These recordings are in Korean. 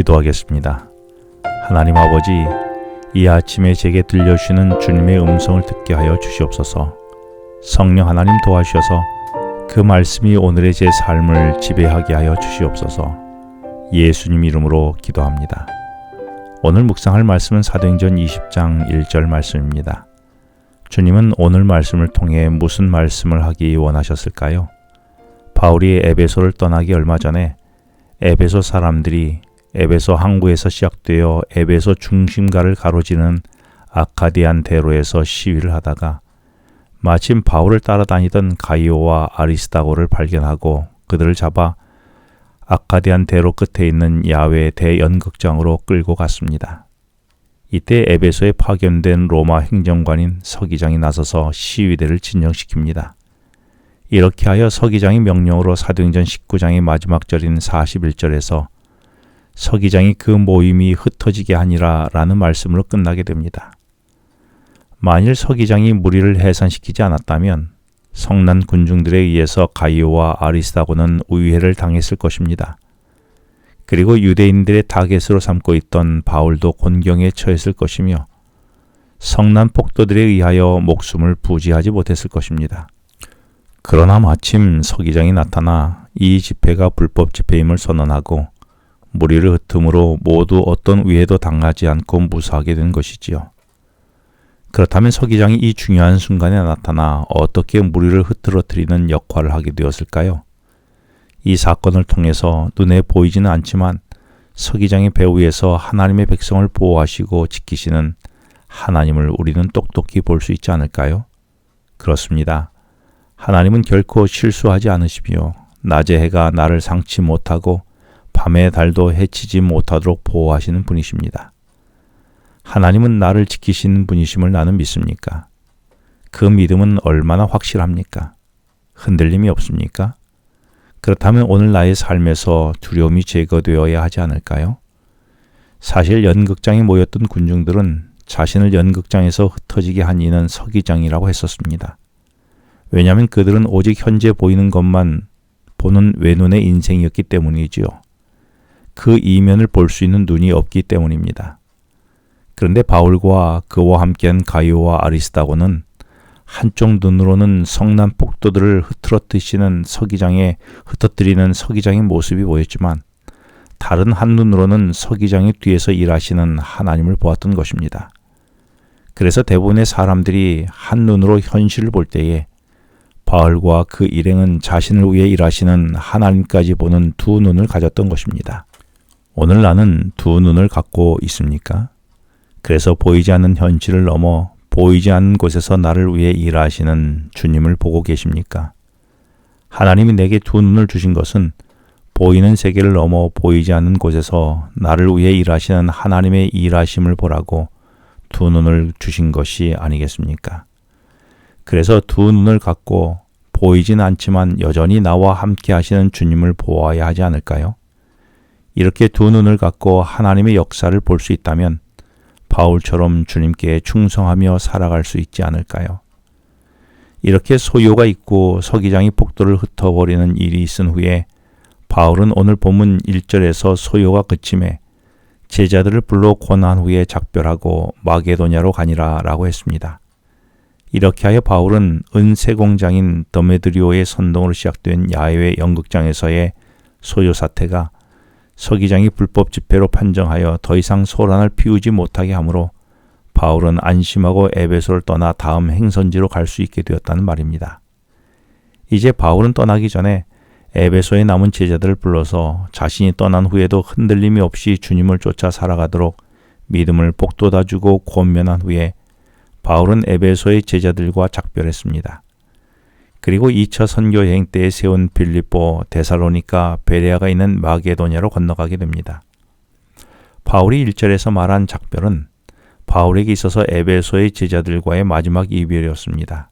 기도하겠습니다. 하나님 아버지, 이 아침에 제게 들려주시는 주님의 음성을 듣게 하여 주시옵소서. 성령 하나님 도와주셔서 그 말씀이 오늘의 제 삶을 지배하게 하여 주시옵소서. 예수님 이름으로 기도합니다. 오늘 묵상할 말씀은 사도행전 20장 1절 말씀입니다. 주님은 오늘 말씀을 통해 무슨 말씀을 하기 원하셨을까요? 바울이 에베소를 떠나기 얼마 전에 에베소 사람들이 에베소 항구에서 시작되어 에베소 중심가를 가로지르는 아카디안 대로에서 시위를 하다가 마침 바울을 따라다니던 가이오와 아리스다고를 발견하고 그들을 잡아 아카디안 대로 끝에 있는 야외 대연극장으로 끌고 갔습니다. 이때 에베소에 파견된 로마 행정관인 서기장이 나서서 시위대를 진정시킵니다. 이렇게 하여 서기장의 명령으로 사도행전 19장의 마지막 절인 41절에서 서기장이 그 모임이 흩어지게 하니라 라는 말씀으로 끝나게 됩니다. 만일 서기장이 무리를 해산시키지 않았다면 성난 군중들에 의해서 가이오와 아리스다고는 우위해를 당했을 것입니다. 그리고 유대인들의 타겟으로 삼고 있던 바울도 곤경에 처했을 것이며 성난 폭도들에 의하여 목숨을 부지하지 못했을 것입니다. 그러나 마침 서기장이 나타나 이 집회가 불법 집회임을 선언하고 무리를 흩음으로 모두 어떤 위해도 당하지 않고 무사하게 된 것이지요. 그렇다면 서기장이 이 중요한 순간에 나타나 어떻게 무리를 흐트러뜨리는 역할을 하게 되었을까요? 이 사건을 통해서 눈에 보이지는 않지만 서기장의 배후에서 하나님의 백성을 보호하시고 지키시는 하나님을 우리는 똑똑히 볼 수 있지 않을까요? 그렇습니다. 하나님은 결코 실수하지 않으시며 낮의 해가 나를 상치 못하고 밤의 달도 해치지 못하도록 보호하시는 분이십니다. 하나님은 나를 지키시는 분이심을 나는 믿습니까? 그 믿음은 얼마나 확실합니까? 흔들림이 없습니까? 그렇다면 오늘 나의 삶에서 두려움이 제거되어야 하지 않을까요? 사실 연극장에 모였던 군중들은 자신을 연극장에서 흩어지게 한 이는 서기장이라고 했었습니다. 왜냐하면 그들은 오직 현재 보이는 것만 보는 외눈의 인생이었기 때문이지요. 그 이면을 볼 수 있는 눈이 없기 때문입니다. 그런데 바울과 그와 함께한 가이오와 아리스다고는 한쪽 눈으로는 성난 폭도들을 흩어뜨리는 서기장의 모습이 보였지만 다른 한 눈으로는 서기장의 뒤에서 일하시는 하나님을 보았던 것입니다. 그래서 대부분의 사람들이 한 눈으로 현실을 볼 때에 바울과 그 일행은 자신을 위해 일하시는 하나님까지 보는 두 눈을 가졌던 것입니다. 오늘 나는 두 눈을 갖고 있습니까? 그래서 보이지 않는 현실을 넘어 보이지 않는 곳에서 나를 위해 일하시는 주님을 보고 계십니까? 하나님이 내게 두 눈을 주신 것은 보이는 세계를 넘어 보이지 않는 곳에서 나를 위해 일하시는 하나님의 일하심을 보라고 두 눈을 주신 것이 아니겠습니까? 그래서 두 눈을 갖고 보이진 않지만 여전히 나와 함께 하시는 주님을 보아야 하지 않을까요? 이렇게 두 눈을 갖고 하나님의 역사를 볼 수 있다면 바울처럼 주님께 충성하며 살아갈 수 있지 않을까요? 이렇게 소요가 있고 서기장이 폭도를 흩어버리는 일이 있은 후에 바울은 오늘 본문 1절에서 소요가 그침에 제자들을 불러 권한 후에 작별하고 마게도냐로 가니라 라고 했습니다. 이렇게 하여 바울은 은세 공장인 더메드리오의 선동으로 시작된 야외 연극장에서의 소요 사태가 서기장이 불법 집회로 판정하여 더 이상 소란을 피우지 못하게 하므로 바울은 안심하고 에베소를 떠나 다음 행선지로 갈 수 있게 되었다는 말입니다. 이제 바울은 떠나기 전에 에베소에 남은 제자들을 불러서 자신이 떠난 후에도 흔들림이 없이 주님을 쫓아 살아가도록 믿음을 북돋아주고 권면한 후에 바울은 에베소의 제자들과 작별했습니다. 그리고 2차 선교 여행 때에 세운 빌립보, 데살로니가, 베레아가 있는 마게도냐로 건너가게 됩니다. 바울이 1절에서 말한 작별은 바울에게 있어서 에베소의 제자들과의 마지막 이별이었습니다.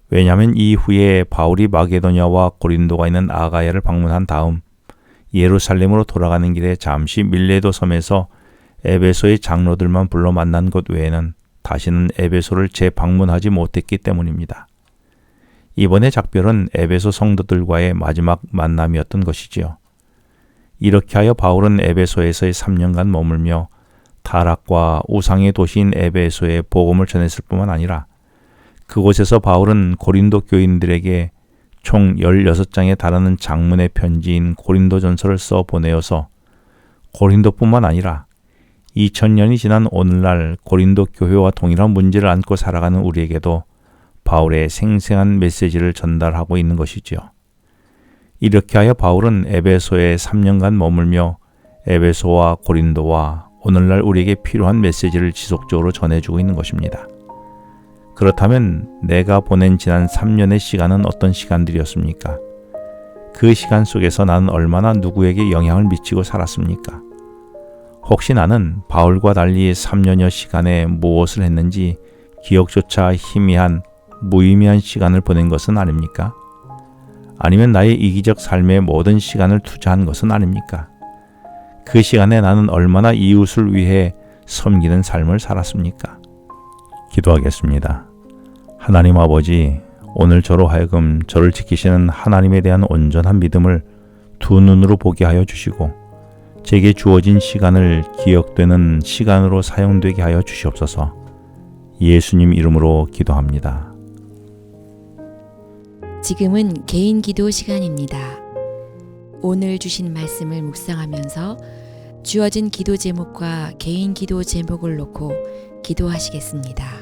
왜냐하면 이후에 바울이 마게도냐와 고린도가 있는 아가야를 방문한 다음 예루살렘으로 돌아가는 길에 잠시 밀레도 섬에서 에베소의 장로들만 불러 만난 것 외에는 다시는 에베소를 재방문하지 못했기 때문입니다. 이번의 작별은 에베소 성도들과의 마지막 만남이었던 것이지요. 이렇게 하여 바울은 에베소에서의 3년간 머물며 타락과 우상의 도시인 에베소에 복음을 전했을 뿐만 아니라 그곳에서 바울은 고린도 교인들에게 총 16장에 달하는 장문의 편지인 고린도전서를 써 보내어서 고린도뿐만 아니라 2000년이 지난 오늘날 고린도 교회와 동일한 문제를 안고 살아가는 우리에게도 바울의 생생한 메시지를 전달하고 있는 것이지요. 이렇게 하여 바울은 에베소에 3년간 머물며 에베소와 고린도와 오늘날 우리에게 필요한 메시지를 지속적으로 전해주고 있는 것입니다. 그렇다면 내가 보낸 지난 3년의 시간은 어떤 시간들이었습니까? 그 시간 속에서 나는 얼마나 누구에게 영향을 미치고 살았습니까? 혹시 나는 바울과 달리 3년여 시간에 무엇을 했는지 기억조차 희미한 무의미한 시간을 보낸 것은 아닙니까? 아니면 나의 이기적 삶의 모든 시간을 투자한 것은 아닙니까? 그 시간에 나는 얼마나 이웃을 위해 섬기는 삶을 살았습니까? 기도하겠습니다. 하나님 아버지, 오늘 저로 하여금 저를 지키시는 하나님에 대한 온전한 믿음을 두 눈으로 보게 하여 주시고 제게 주어진 시간을 기억되는 시간으로 사용되게 하여 주시옵소서. 예수님 이름으로 기도합니다. 지금은 개인 기도 시간입니다. 오늘 주신 말씀을 묵상하면서 주어진 기도 제목과 개인 기도 제목을 놓고 기도하시겠습니다.